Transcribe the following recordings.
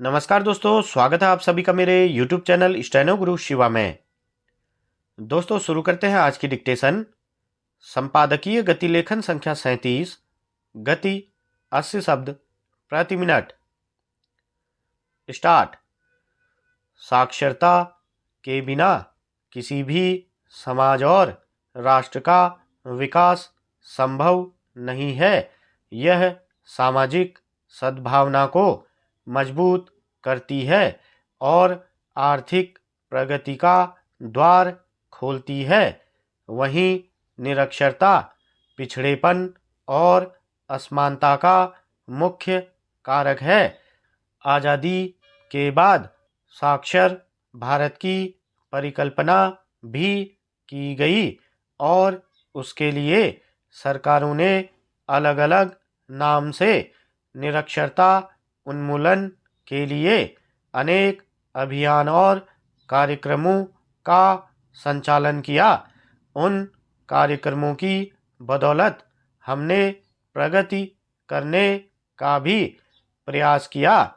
नमस्कार दोस्तों, स्वागत है आप सभी का मेरे YouTube चैनल स्टेनो गुरु शिवा में। दोस्तों शुरू करते हैं आज की डिक्टेशन। संपादकीय गति लेखन संख्या 37, गति 80 शब्द प्रति मिनट। स्टार्ट। साक्षरता के बिना किसी भी समाज और राष्ट्र का विकास संभव नहीं है। यह सामाजिक सद्भावना को मजबूत करती है और आर्थिक प्रगति का द्वार खोलती है। वहीं निरक्षरता पिछड़ेपन और असमानता का मुख्य कारक है। आज़ादी के बाद साक्षर भारत की परिकल्पना भी की गई और उसके लिए सरकारों ने अलग अलग नाम से निरक्षरता उन्मूलन के लिए अनेक अभियान और कार्यक्रमों का संचालन किया। उन कार्यक्रमों की बदौलत हमने प्रगति करने का भी प्रयास किया।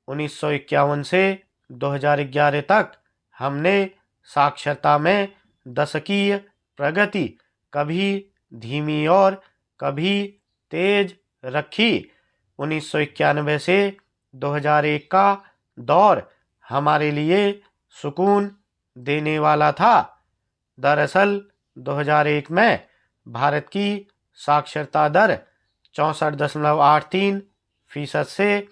1951 से 2011 तक हमने साक्षरता में दशकीय प्रगति कभी धीमी और कभी तेज रखी। 1991 से 2001 का दौर हमारे लिए सुकून देने वाला था। दरअसल 2001 में भारत की साक्षरता दर 64.83% से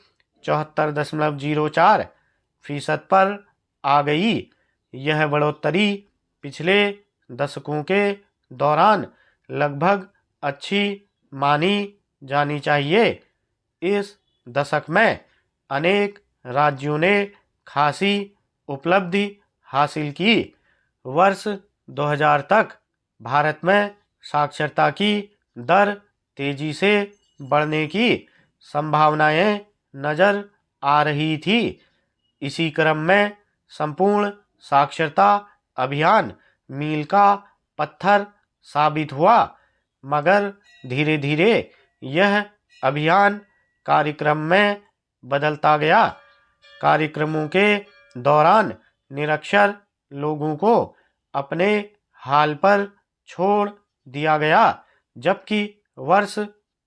74.04% पर आ गई। यह बढ़ोतरी पिछले दशकों के दौरान लगभग अच्छी मानी जानी चाहिए। इस दशक में अनेक राज्यों ने खासी उपलब्धि हासिल की। वर्ष 2000 तक भारत में साक्षरता की दर तेजी से बढ़ने की संभावनाएं नजर आ रही थी। इसी क्रम में संपूर्ण साक्षरता अभियान मील का पत्थर साबित हुआ, मगर धीरे धीरे यह अभियान कार्यक्रम में बदलता गया। कार्यक्रमों के दौरान निरक्षर लोगों को अपने हाल पर छोड़ दिया गया, जबकि वर्ष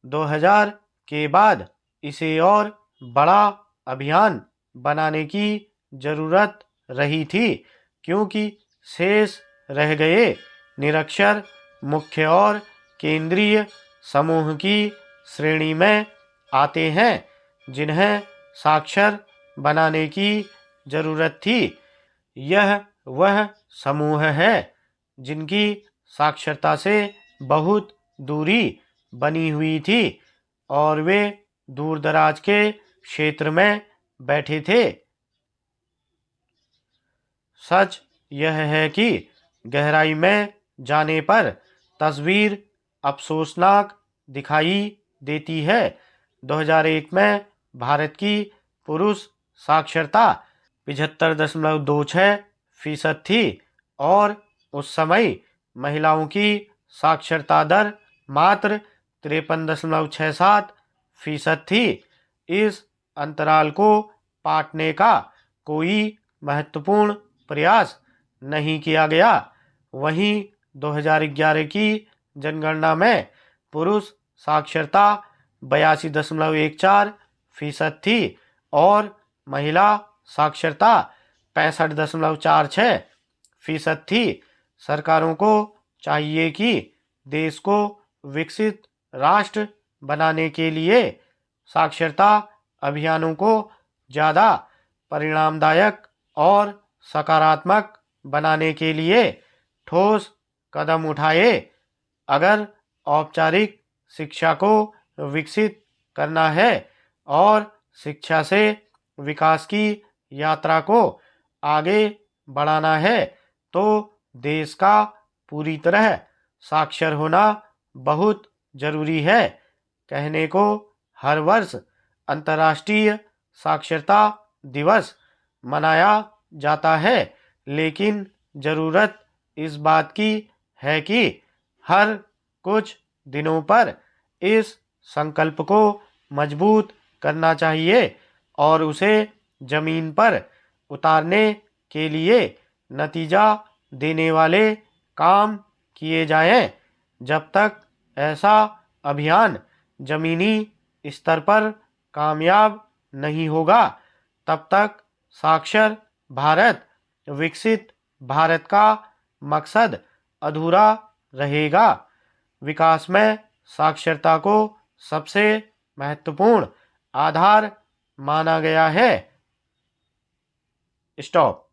2000 के बाद इसे और बड़ा अभियान बनाने की जरूरत रही थी, क्योंकि शेष रह गए निरक्षर मुख्य और केंद्रीय समूह की श्रेणी में आते हैं, जिन्हें साक्षर बनाने की जरूरत थी। यह वह समूह है जिनकी साक्षरता से बहुत दूरी बनी हुई थी और वे दूरदराज के क्षेत्र में बैठे थे। सच यह है कि गहराई में जाने पर तस्वीर अफसोसनाक दिखाई देती है। 2001 में भारत की पुरुष साक्षरता 75.26% थी और उस समय महिलाओं की साक्षरता दर मात्र 53.67% थी। इस अंतराल को पाटने का कोई महत्वपूर्ण प्रयास नहीं किया गया। वहीं 2011 की जनगणना में पुरुष साक्षरता 82.14% थी और महिला साक्षरता 65.46% थी। सरकारों को चाहिए कि देश को विकसित राष्ट्र बनाने के लिए साक्षरता अभियानों को ज़्यादा परिणामदायक और सकारात्मक बनाने के लिए ठोस कदम उठाए। अगर औपचारिक शिक्षा को विकसित करना है और शिक्षा से विकास की यात्रा को आगे बढ़ाना है, तो देश का पूरी तरह साक्षर होना बहुत जरूरी है। कहने को हर वर्ष अंतर्राष्ट्रीय साक्षरता दिवस मनाया जाता है, लेकिन ज़रूरत इस बात की है कि हर कुछ दिनों पर इस संकल्प को मजबूत करना चाहिए और उसे जमीन पर उतारने के लिए नतीजा देने वाले काम किए जाएं। जब तक ऐसा अभियान जमीनी स्तर पर कामयाब नहीं होगा, तब तक साक्षर भारत, विकसित भारत का मकसद अधूरा रहेगा। विकास में साक्षरता को सबसे महत्वपूर्ण आधार माना गया है। स्टॉप।